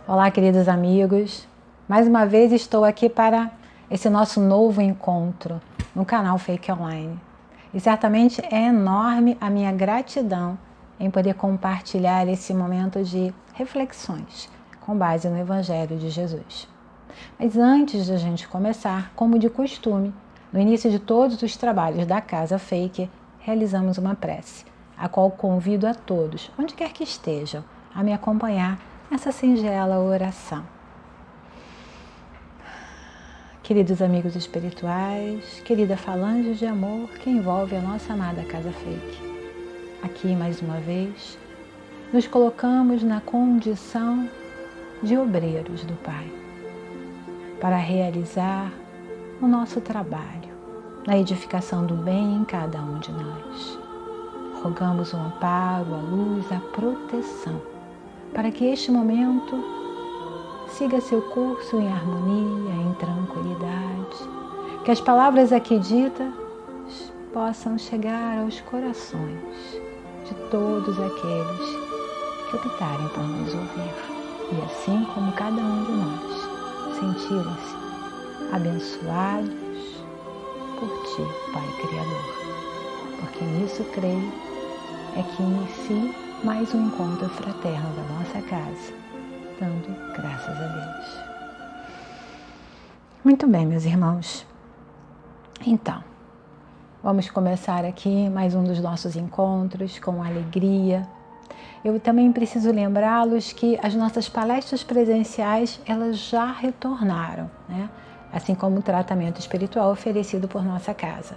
Olá, queridos amigos. Mais uma vez estou aqui para esse nosso novo encontro no canal Fake Online. E certamente é enorme a minha gratidão em poder compartilhar esse momento de reflexões com base no Evangelho de Jesus. Mas antes de a gente começar, como de costume, no início de todos os trabalhos da Casa Fake, realizamos uma prece, a qual convido a todos, onde quer que estejam, a me acompanhar nessa singela oração. Queridos amigos espirituais, querida falange de amor que envolve a nossa amada Casa Fake, aqui mais uma vez, nos colocamos na condição de obreiros do Pai, para realizar o nosso trabalho, na edificação do bem em cada um de nós. Rogamos o amparo, a luz, a proteção, para que este momento siga seu curso em harmonia, em tranquilidade, que as palavras aqui ditas possam chegar aos corações de todos aqueles que optarem por nos ouvir, e assim como cada um de nós sentirem-se abençoados por Ti, Pai Criador, porque nisso creio é que inicie mais um encontro fraterno da nossa casa, dando graças a Deus. Muito bem, meus irmãos. Então, vamos começar aqui mais um dos nossos encontros com alegria. Eu também preciso lembrá-los que as nossas palestras presenciais, elas já retornaram, né? Assim como o tratamento espiritual oferecido por nossa casa.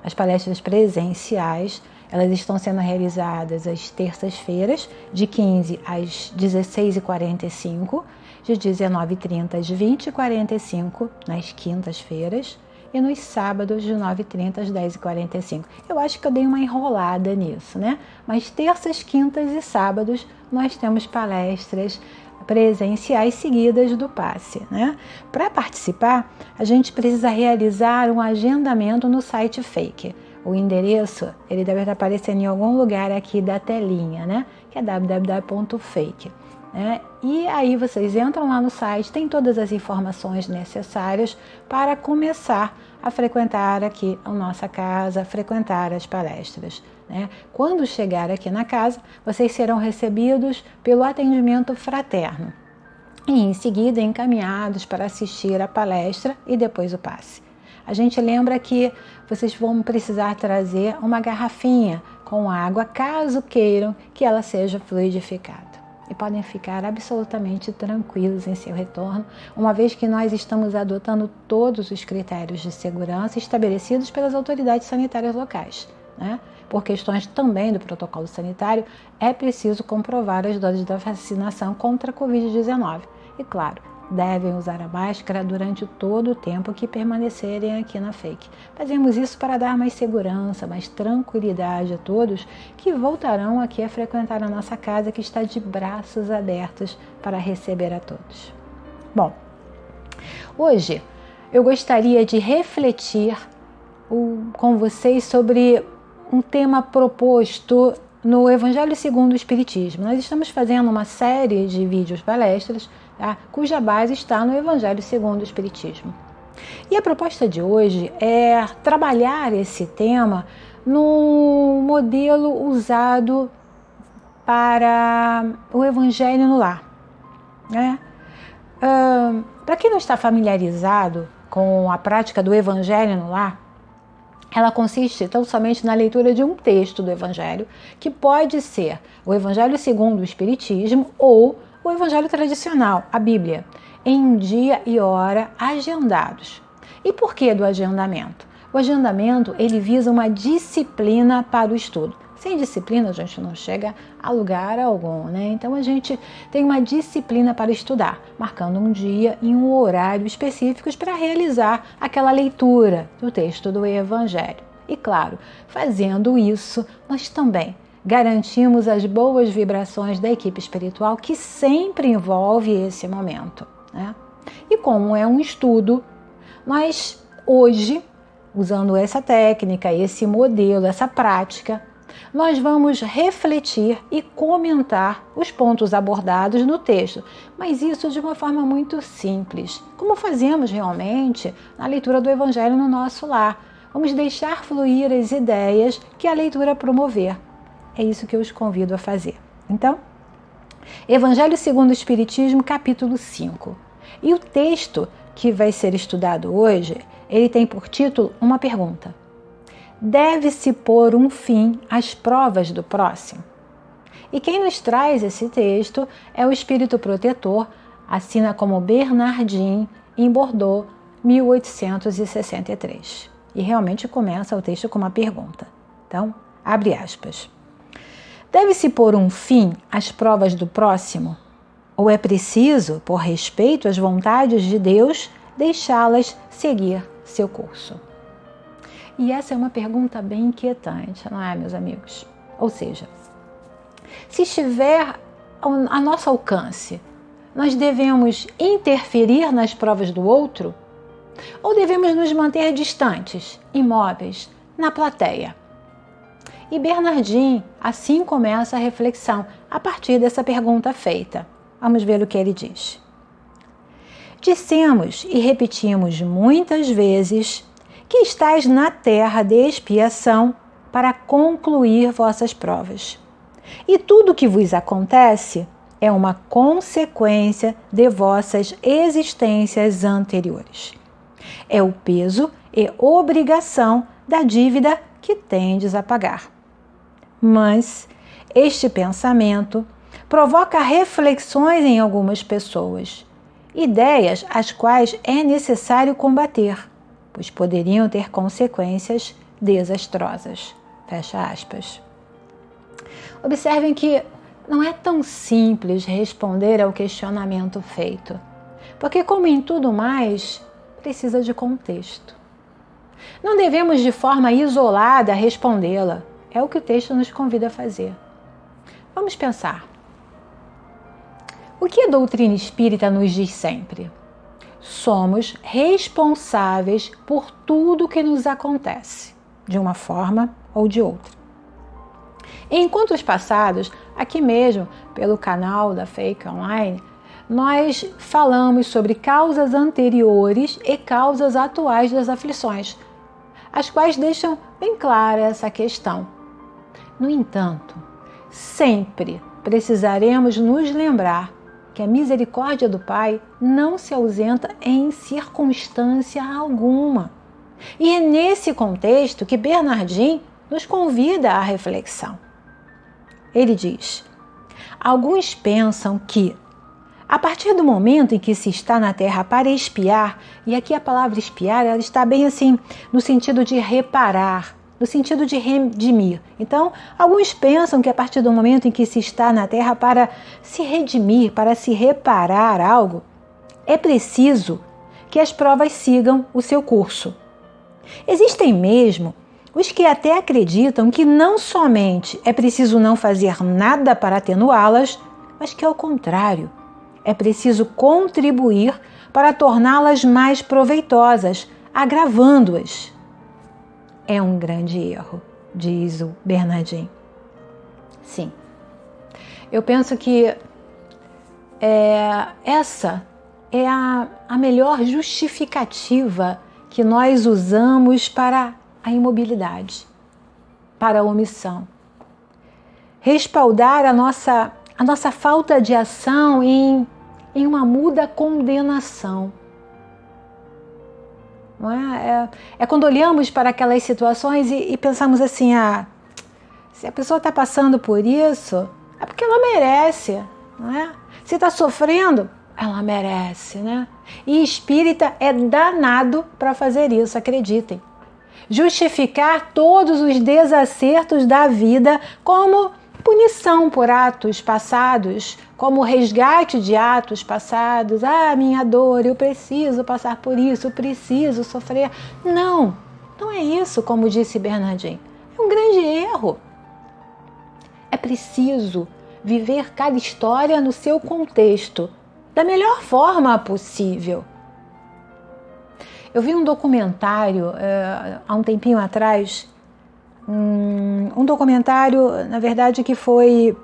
As palestras presenciais, elas estão sendo realizadas às terças-feiras, de 15 às 16h45, de 19h30 às 20h45, nas quintas-feiras, e nos sábados, de 9h30 às 10h45. Eu acho que eu dei uma enrolada nisso, né? Mas terças, quintas e sábados, nós temos palestras presenciais seguidas do passe, né? Para participar, a gente precisa realizar um agendamento no site Fake. O endereço, ele deve estar aparecendo em algum lugar aqui da telinha, né? Que é www.fake. Né? E aí vocês entram lá no site, tem todas as informações necessárias para começar a frequentar aqui a nossa casa, frequentar as palestras. Né? Quando chegar aqui na casa, vocês serão recebidos pelo atendimento fraterno e em seguida encaminhados para assistir a palestra e depois o passe. A gente lembra que vocês vão precisar trazer uma garrafinha com água, caso queiram que ela seja fluidificada. E podem ficar absolutamente tranquilos em seu retorno, uma vez que nós estamos adotando todos os critérios de segurança estabelecidos pelas autoridades sanitárias locais. Né? Por questões também do protocolo sanitário, é preciso comprovar as doses da vacinação contra a Covid-19. E claro, devem usar a máscara durante todo o tempo que permanecerem aqui na Fake. Fazemos isso para dar mais segurança, mais tranquilidade a todos que voltarão aqui a frequentar a nossa casa, que está de braços abertos para receber a todos. Bom, hoje eu gostaria de refletir com vocês sobre um tema proposto no Evangelho segundo o Espiritismo. Nós estamos fazendo uma série de vídeos palestras, tá? Cuja base está no Evangelho segundo o Espiritismo. E a proposta de hoje é trabalhar esse tema no modelo usado para o Evangelho no Lar. Né? Para quem não está familiarizado com a prática do Evangelho no Lar, ela consiste tão somente na leitura de um texto do Evangelho, que pode ser o Evangelho segundo o Espiritismo ou o Evangelho tradicional, a Bíblia, em um dia e hora agendados. E por que do agendamento? O agendamento, ele visa uma disciplina para o estudo. Sem disciplina, a gente não chega a lugar algum, né? Então, a gente tem uma disciplina para estudar, marcando um dia e um horário específicos para realizar aquela leitura do texto do Evangelho. E, claro, fazendo isso, nós também garantimos as boas vibrações da equipe espiritual que sempre envolve esse momento, né? E como é um estudo, nós hoje, usando essa técnica, esse modelo, essa prática, nós vamos refletir e comentar os pontos abordados no texto, mas isso de uma forma muito simples, como fazemos realmente na leitura do Evangelho no nosso lar. Vamos deixar fluir as ideias que a leitura promover. É isso que eu os convido a fazer. Então, Evangelho segundo o Espiritismo, capítulo 5. E o texto que vai ser estudado hoje, ele tem por título uma pergunta. Deve-se pôr um fim às provas do próximo? E quem nos traz esse texto é o Espírito Protetor, assina como Bernardin, em Bordeaux, 1863. E realmente começa o texto com uma pergunta. Então, abre aspas. Deve-se pôr um fim às provas do próximo? Ou é preciso, por respeito às vontades de Deus, deixá-las seguir seu curso? E essa é uma pergunta bem inquietante, não é, meus amigos? Ou seja, se estiver a nosso alcance, nós devemos interferir nas provas do outro? Ou devemos nos manter distantes, imóveis, na plateia? E Bernardin assim começa a reflexão a partir dessa pergunta feita. Vamos ver o que ele diz. Dissemos e repetimos muitas vezes que estais na terra de expiação para concluir vossas provas. E tudo o que vos acontece é uma consequência de vossas existências anteriores. É o peso e obrigação da dívida que tendes a pagar. Mas este pensamento provoca reflexões em algumas pessoas, ideias às quais é necessário combater, pois poderiam ter consequências desastrosas. Fecha aspas. Observem que não é tão simples responder ao questionamento feito, porque, como em tudo mais, precisa de contexto. Não devemos de forma isolada respondê-la, é o que o texto nos convida a fazer. Vamos pensar. O que a doutrina espírita nos diz sempre? Somos responsáveis por tudo que nos acontece, de uma forma ou de outra. Em encontros passados, aqui mesmo, pelo canal da Fake Online, nós falamos sobre causas anteriores e causas atuais das aflições, as quais deixam bem clara essa questão. No entanto, sempre precisaremos nos lembrar que a misericórdia do Pai não se ausenta em circunstância alguma. E é nesse contexto que Bernardin nos convida à reflexão. Ele diz: alguns pensam que, a partir do momento em que se está na Terra para expiar, e aqui a palavra expiar ela está bem assim, no sentido de reparar, no sentido de redimir. Então, alguns pensam que a partir do momento em que se está na Terra para se redimir, para se reparar algo, é preciso que as provas sigam o seu curso. Existem mesmo os que até acreditam que não somente é preciso não fazer nada para atenuá-las, mas que, ao contrário, é preciso contribuir para torná-las mais proveitosas, agravando-as. É um grande erro, diz o Bernardin. Sim, eu penso que essa é a melhor justificativa que nós usamos para a imobilidade, para a omissão. Respaldar a nossa falta de ação em uma muda condenação. Não é? É quando olhamos para aquelas situações e pensamos assim, se a pessoa está passando por isso, é porque ela merece, não é? Se está sofrendo, ela merece, né? E espírita é danado para fazer isso, acreditem. Justificar todos os desacertos da vida como punição por atos passados, como resgate de atos passados. Minha dor, eu preciso passar por isso, eu preciso sofrer. Não é isso, como disse Bernardin. É um grande erro. É preciso viver cada história no seu contexto, da melhor forma possível. Eu vi um documentário há um tempinho atrás, um documentário, na verdade, que foi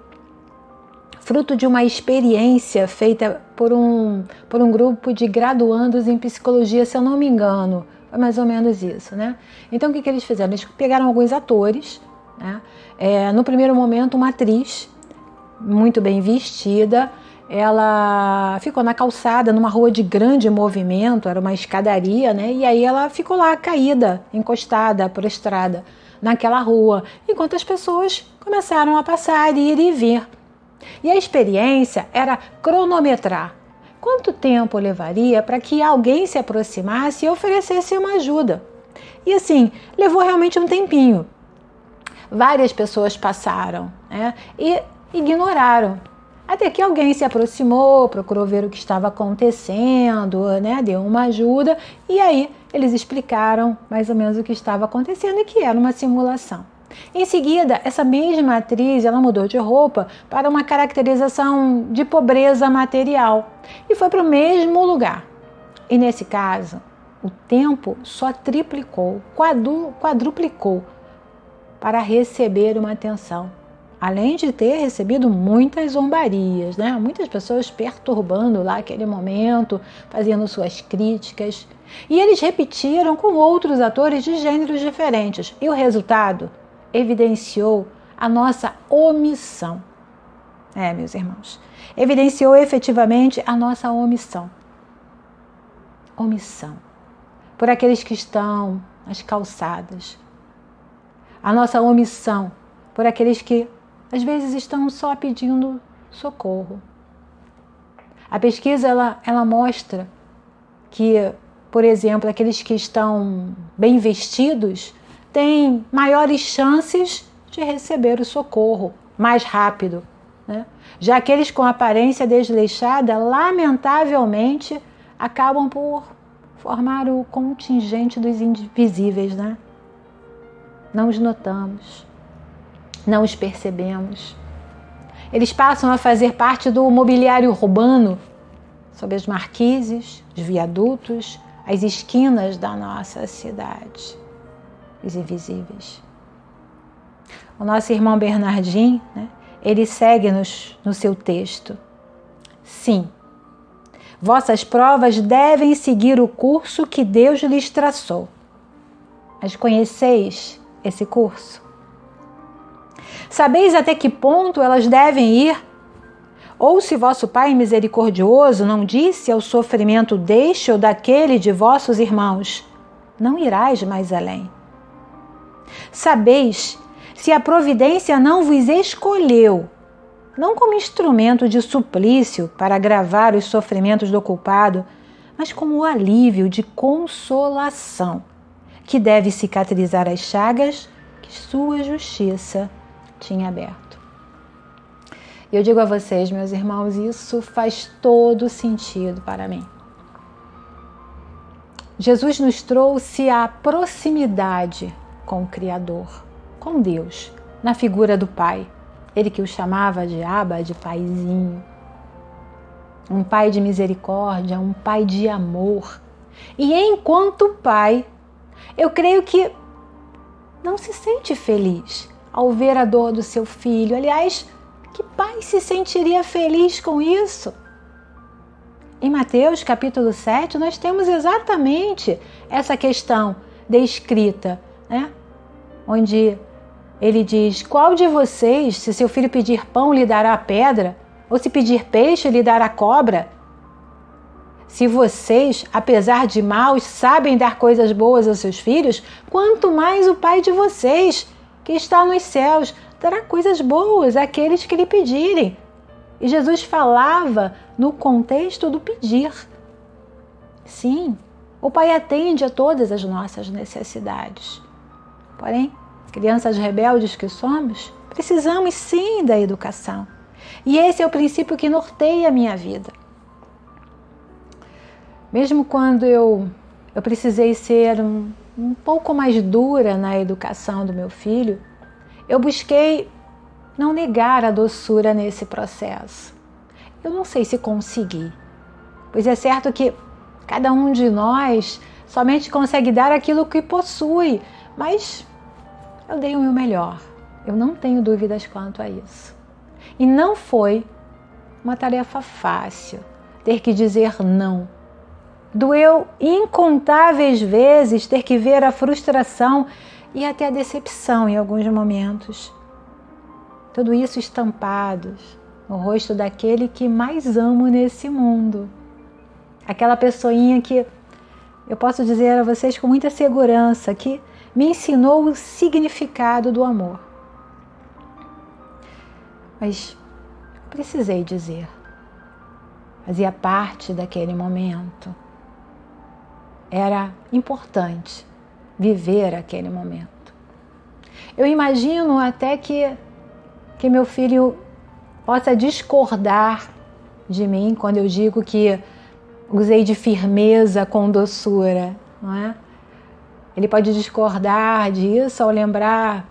fruto de uma experiência feita por um grupo de graduandos em psicologia, se eu não me engano. Foi mais ou menos isso, né? Então, o que eles fizeram? Eles pegaram alguns atores, né? No primeiro momento, uma atriz muito bem vestida, ela ficou na calçada, numa rua de grande movimento, era uma escadaria, né? E aí ela ficou lá caída, encostada, prostrada naquela rua, enquanto as pessoas começaram a passar, ir e vir. E a experiência era cronometrar quanto tempo levaria para que alguém se aproximasse e oferecesse uma ajuda. E assim, levou realmente um tempinho. Várias pessoas passaram, né? E ignoraram. Até que alguém se aproximou, procurou ver o que estava acontecendo, né? Deu uma ajuda e aí eles explicaram mais ou menos o que estava acontecendo e que era uma simulação. Em seguida, essa mesma atriz, ela mudou de roupa para uma caracterização de pobreza material e foi para o mesmo lugar. E nesse caso, o tempo só triplicou, quadruplicou para receber uma atenção. Além de ter recebido muitas zombarias, né? Muitas pessoas perturbando lá aquele momento, fazendo suas críticas. E eles repetiram com outros atores de gêneros diferentes. E o resultado evidenciou a nossa omissão. Meus irmãos, evidenciou efetivamente a nossa omissão. Omissão. Por aqueles que estão nas calçadas. A nossa omissão por aqueles que às vezes estão só pedindo socorro. A pesquisa ela mostra que, por exemplo, aqueles que estão bem vestidos têm maiores chances de receber o socorro mais rápido, né? Já aqueles com aparência desleixada, lamentavelmente, acabam por formar o contingente dos invisíveis, né? Não os notamos. Não os percebemos. Eles passam a fazer parte do mobiliário urbano, sob as marquises, os viadutos, as esquinas da nossa cidade. Os invisíveis. O nosso irmão Bernardinho, né, ele segue-nos no seu texto. Sim, vossas provas devem seguir o curso que Deus lhes traçou. Mas conheceis esse curso? Sabeis até que ponto elas devem ir? Ou se vosso Pai misericordioso não disse ao sofrimento deste ou daquele de vossos irmãos, não irás mais além. Sabeis se a providência não vos escolheu, não como instrumento de suplício para agravar os sofrimentos do culpado, mas como o alívio de consolação, que deve cicatrizar as chagas que sua justiça tinha aberto. Eu digo a vocês, meus irmãos, isso faz todo sentido para mim. Jesus nos trouxe a proximidade com o Criador, com Deus, na figura do Pai. Ele que o chamava de Abba, de Paizinho. Um Pai de misericórdia, um Pai de amor. E enquanto Pai, eu creio que não se sente feliz ao ver a dor do seu filho. Aliás, que pai se sentiria feliz com isso? Em Mateus capítulo 7, nós temos exatamente essa questão descrita, né? Onde ele diz, qual de vocês, se seu filho pedir pão, lhe dará pedra? Ou se pedir peixe, lhe dará cobra? Se vocês, apesar de maus, sabem dar coisas boas aos seus filhos, quanto mais o Pai de vocês, que está nos céus, dará coisas boas àqueles que lhe pedirem. E Jesus falava no contexto do pedir. Sim, o Pai atende a todas as nossas necessidades. Porém, crianças rebeldes que somos, precisamos sim da educação. E esse é o princípio que norteia a minha vida. Mesmo quando eu precisei ser um pouco mais dura na educação do meu filho, eu busquei não negar a doçura nesse processo. Eu não sei se consegui, pois é certo que cada um de nós somente consegue dar aquilo que possui, mas eu dei o meu melhor. Eu não tenho dúvidas quanto a isso. E não foi uma tarefa fácil ter que dizer não. Doeu incontáveis vezes ter que ver a frustração e até a decepção em alguns momentos. Tudo isso estampados no rosto daquele que mais amo nesse mundo. Aquela pessoinha que eu posso dizer a vocês com muita segurança que me ensinou o significado do amor. Mas precisei dizer. Fazia parte daquele momento. Era importante viver aquele momento. Eu imagino até que meu filho possa discordar de mim quando eu digo que usei de firmeza com doçura, não é? Ele pode discordar disso ao lembrar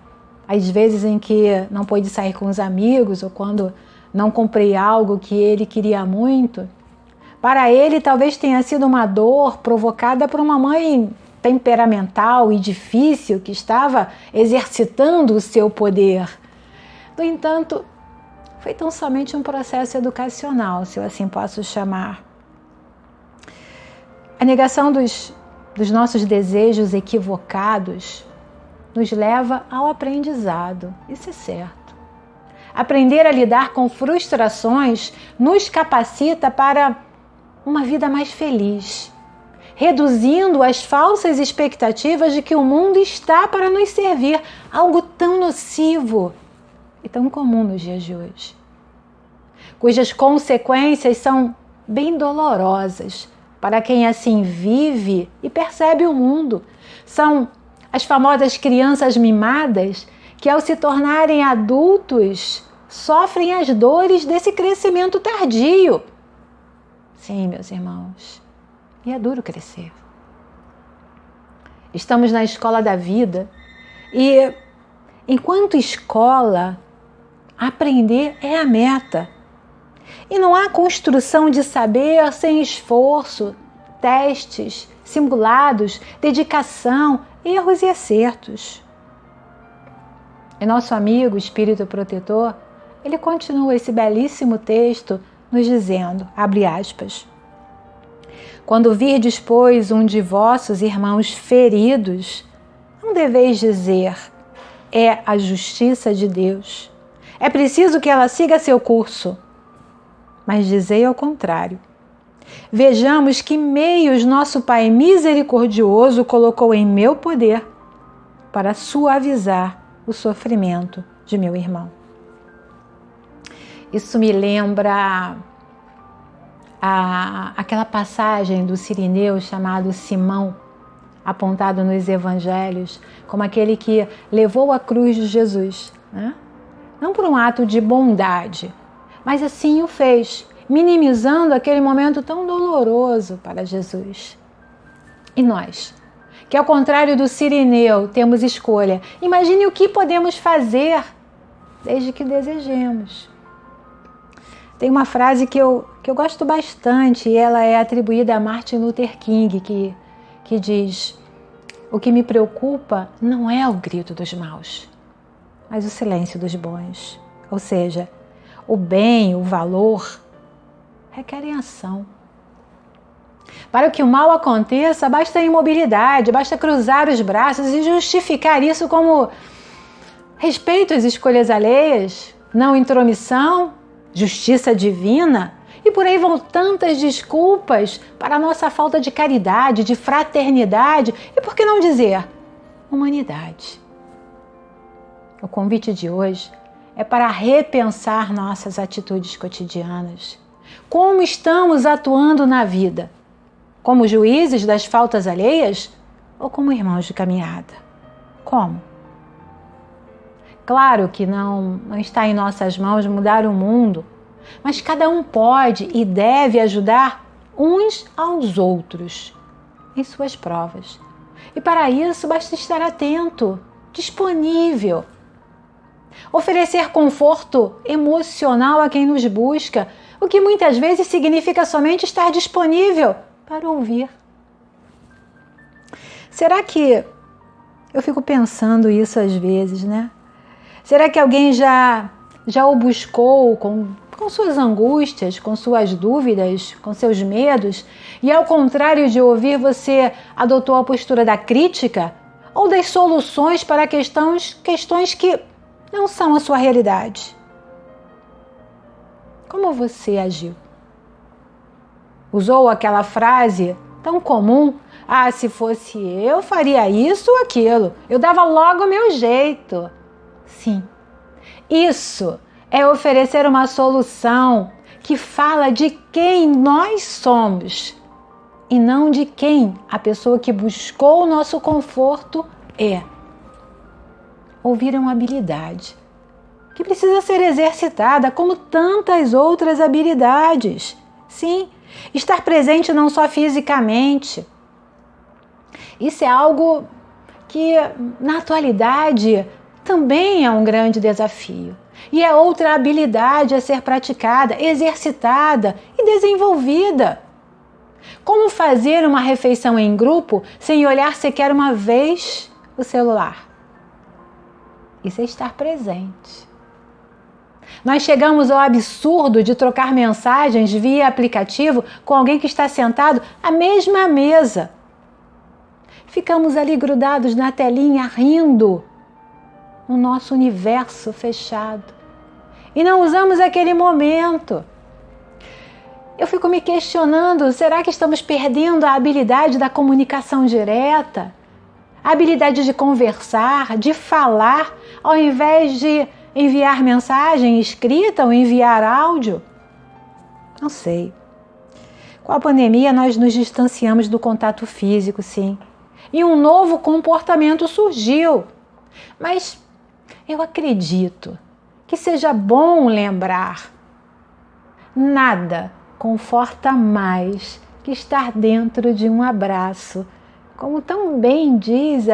as vezes em que não pôde sair com os amigos ou quando não comprei algo que ele queria muito. Para ele, talvez tenha sido uma dor provocada por uma mãe temperamental e difícil que estava exercitando o seu poder. No entanto, foi tão somente um processo educacional, se eu assim posso chamar. A negação dos nossos desejos equivocados nos leva ao aprendizado, isso é certo. Aprender a lidar com frustrações nos capacita para uma vida mais feliz, reduzindo as falsas expectativas de que o mundo está para nos servir, algo tão nocivo e tão comum nos dias de hoje, cujas consequências são bem dolorosas para quem assim vive e percebe o mundo. São as famosas crianças mimadas que, ao se tornarem adultos, sofrem as dores desse crescimento tardio. Sim, meus irmãos, e é duro crescer. Estamos na escola da vida e, enquanto escola, aprender é a meta. E não há construção de saber sem esforço, testes, simulados, dedicação, erros e acertos. E nosso amigo, Espírito Protetor, ele continua esse belíssimo texto nos dizendo, abre aspas, quando virdes, pois, um de vossos irmãos feridos, não deveis dizer, é a justiça de Deus. É preciso que ela siga seu curso. Mas dizei ao contrário. Vejamos que meios nosso Pai misericordioso colocou em meu poder para suavizar o sofrimento de meu irmão. Isso me lembra aquela passagem do sirineu chamado Simão, apontado nos evangelhos como aquele que levou a cruz de Jesus, né? Não por um ato de bondade, mas assim o fez, minimizando aquele momento tão doloroso para Jesus. E nós, que ao contrário do sirineu temos escolha, imagine o que podemos fazer desde que desejemos. Tem uma frase que eu gosto bastante e ela é atribuída a Martin Luther King, que diz: o que me preocupa não é o grito dos maus, mas o silêncio dos bons. Ou seja, o bem, o valor, requerem ação. Para que o mal aconteça, basta imobilidade, basta cruzar os braços e justificar isso como respeito às escolhas alheias, não intromissão, justiça divina, e por aí vão tantas desculpas para a nossa falta de caridade, de fraternidade e, por que não dizer, humanidade. O convite de hoje é para repensar nossas atitudes cotidianas. Como estamos atuando na vida? Como juízes das faltas alheias ou como irmãos de caminhada? Como? Claro que não está em nossas mãos mudar o mundo, mas cada um pode e deve ajudar uns aos outros em suas provas. E para isso basta estar atento, disponível. Oferecer conforto emocional a quem nos busca, o que muitas vezes significa somente estar disponível para ouvir. Será que Eu fico pensando isso às vezes, né? Será que alguém já o buscou com suas angústias, com suas dúvidas, com seus medos, e ao contrário de ouvir, você adotou a postura da crítica ou das soluções para questões que não são a sua realidade? Como você agiu? Usou aquela frase tão comum: ah, se fosse eu, faria isso ou aquilo. Eu dava logo o meu jeito. Sim, isso é oferecer uma solução que fala de quem nós somos e não de quem a pessoa que buscou o nosso conforto é. Ouvir é uma habilidade que precisa ser exercitada como tantas outras habilidades. Sim, estar presente não só fisicamente. Isso é algo que, na atualidade, também é um grande desafio. E é outra habilidade a ser praticada, exercitada e desenvolvida. Como fazer uma refeição em grupo sem olhar sequer uma vez o celular? Isso é estar presente. Nós chegamos ao absurdo de trocar mensagens via aplicativo com alguém que está sentado à mesma mesa. Ficamos ali grudados na telinha rindo, no nosso universo fechado. E não usamos aquele momento. Eu fico me questionando, será que estamos perdendo a habilidade da comunicação direta? A habilidade de conversar, de falar, ao invés de enviar mensagem escrita ou enviar áudio? Não sei. Com a pandemia, nós nos distanciamos do contato físico, sim. E um novo comportamento surgiu. Mas eu acredito que seja bom lembrar: nada conforta mais que estar dentro de um abraço, como tão bem diz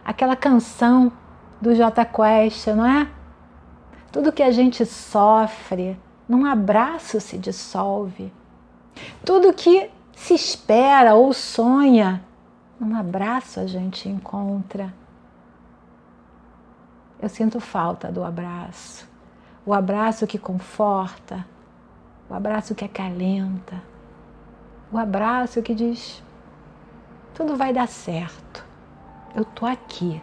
aquela canção do Jota Quest, não é? Tudo que a gente sofre, num abraço se dissolve. Tudo que se espera ou sonha, num abraço a gente encontra. Eu sinto falta do abraço. O abraço que conforta, o abraço que acalenta, o abraço que diz: tudo vai dar certo, eu tô aqui,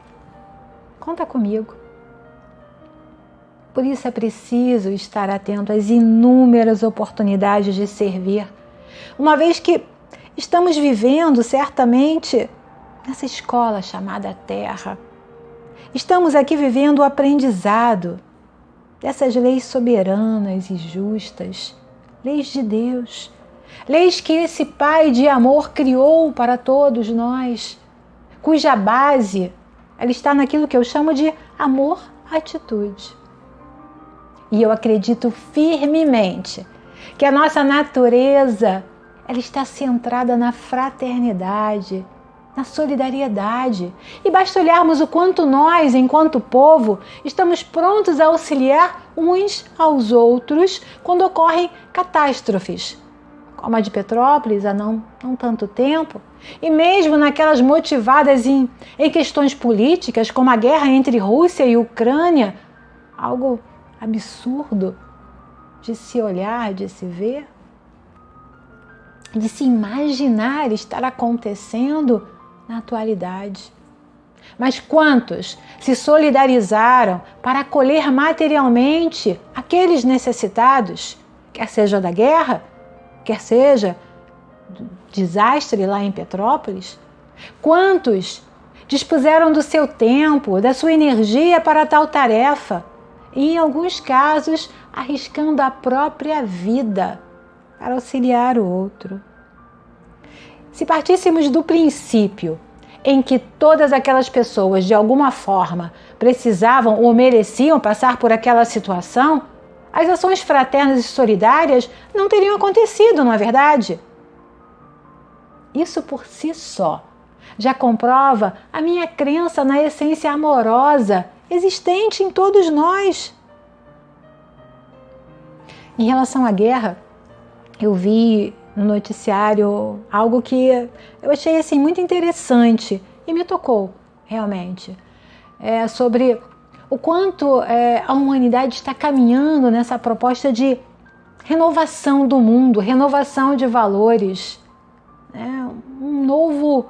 conta comigo. Por isso é preciso estar atento às inúmeras oportunidades de servir, uma vez que estamos vivendo certamente nessa escola chamada Terra. Estamos aqui vivendo o aprendizado dessas leis soberanas e justas, leis de Deus, leis que esse Pai de amor criou para todos nós, cuja base ela está naquilo que eu chamo de amor-atitude. E eu acredito firmemente que a nossa natureza ela está centrada na fraternidade, na solidariedade. E basta olharmos o quanto nós, enquanto povo, estamos prontos a auxiliar uns aos outros quando ocorrem catástrofes, como a de Petrópolis há não tanto tempo, e mesmo naquelas motivadas em questões políticas, como a guerra entre Rússia e Ucrânia, algo absurdo de se olhar, de se ver, de se imaginar estar acontecendo na atualidade. Mas quantos se solidarizaram para acolher materialmente aqueles necessitados, quer seja da guerra, quer seja do desastre lá em Petrópolis? Quantos dispuseram do seu tempo, da sua energia para tal tarefa, e em alguns casos arriscando a própria vida para auxiliar o outro? Se partíssemos do princípio em que todas aquelas pessoas, de alguma forma, precisavam ou mereciam passar por aquela situação, as ações fraternas e solidárias não teriam acontecido, não é verdade? Isso por si só já comprova a minha crença na essência amorosa existente em todos nós. Em relação à guerra, eu vi no noticiário algo que eu achei assim muito interessante e me tocou realmente. sobre o quanto a humanidade está caminhando nessa proposta de renovação do mundo, renovação de valores, um novo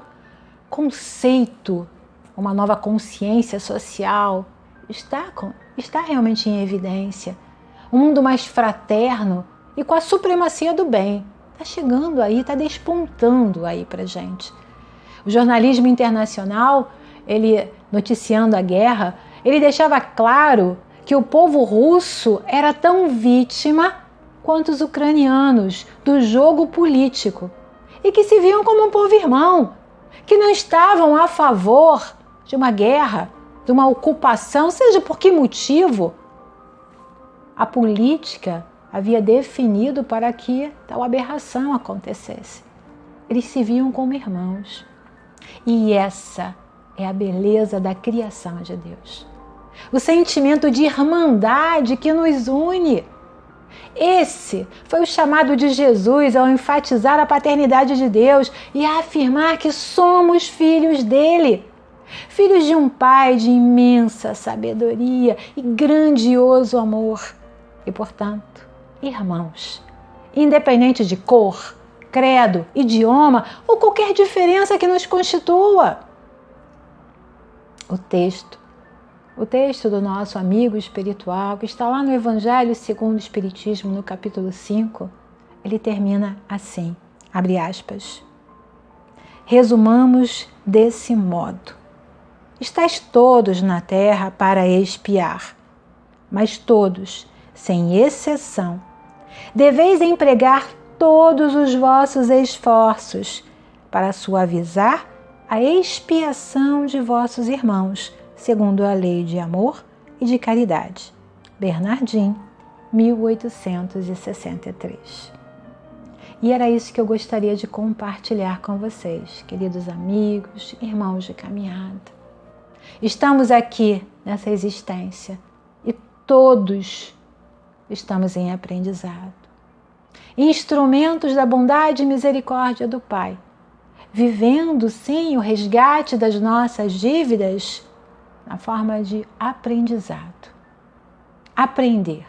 conceito, uma nova consciência social está realmente em evidência. Um mundo mais fraterno e com a supremacia do bem. Está chegando aí, está despontando aí para a gente. O jornalismo internacional, ele noticiando a guerra, ele deixava claro que o povo russo era tão vítima quanto os ucranianos do jogo político e que se viam como um povo irmão, que não estavam a favor de uma guerra, de uma ocupação, seja por que motivo. A política havia definido para que tal aberração acontecesse. Eles se viam como irmãos. E essa é a beleza da criação de Deus. O sentimento de irmandade que nos une. Esse foi o chamado de Jesus ao enfatizar a paternidade de Deus e a afirmar que somos filhos dele. Filhos de um Pai de imensa sabedoria e grandioso amor. E, portanto, irmãos, independente de cor, credo, idioma ou qualquer diferença que nos constitua. O texto do nosso amigo espiritual, que está lá no Evangelho segundo o Espiritismo, no capítulo 5, ele termina assim, abre aspas. Resumamos desse modo. Estais todos na terra para expiar, mas todos, sem exceção, deveis empregar todos os vossos esforços para suavizar a expiação de vossos irmãos, segundo a lei de amor e de caridade. Bernardin, 1863. E era isso que eu gostaria de compartilhar com vocês, queridos amigos, irmãos de caminhada. Estamos aqui nessa existência e todos estamos em aprendizado. Instrumentos da bondade e misericórdia do Pai, vivendo sim o resgate das nossas dívidas na forma de aprendizado. Aprender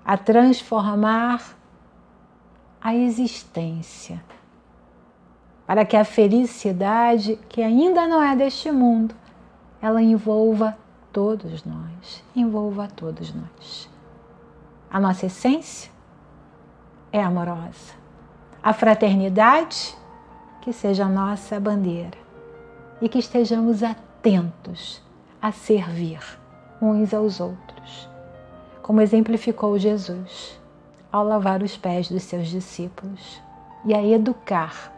a transformar a existência para que a felicidade, que ainda não é deste mundo, ela envolva todos nós, A nossa essência é amorosa. A fraternidade, que seja a nossa bandeira e que estejamos atentos a servir uns aos outros, como exemplificou Jesus ao lavar os pés dos seus discípulos e a educar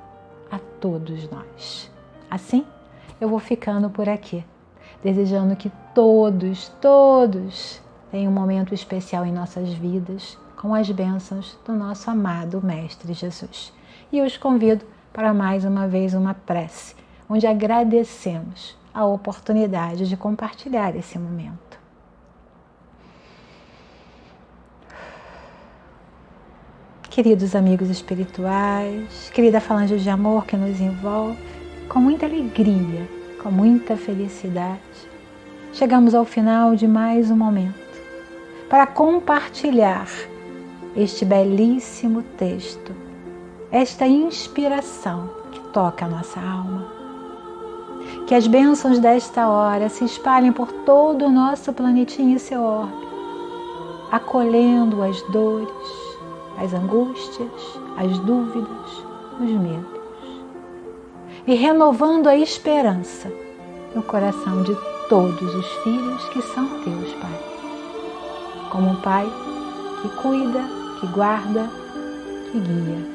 a todos nós. Assim, eu vou ficando por aqui, desejando que todos tenham um momento especial em nossas vidas, com as bênçãos do nosso amado Mestre Jesus. E eu os convido para mais uma vez uma prece, onde agradecemos a oportunidade de compartilhar esse momento. Queridos amigos espirituais, querida falange de amor que nos envolve, com muita alegria, com muita felicidade, chegamos ao final de mais um momento para compartilhar este belíssimo texto, esta inspiração que toca a nossa alma. Que as bênçãos desta hora se espalhem por todo o nosso planetinho e seu orbe, acolhendo as dores, as angústias, as dúvidas, os medos e renovando a esperança no coração de todos os filhos que são teus, Pai. Como um Pai que cuida, que guarda, que guia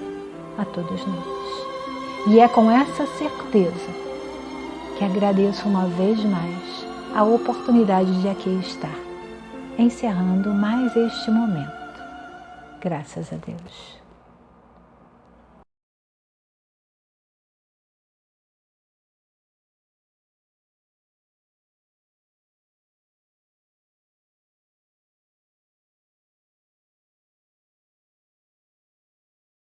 a todos nós. E é com essa certeza que agradeço uma vez mais a oportunidade de aqui estar, encerrando mais este momento. Graças a Deus.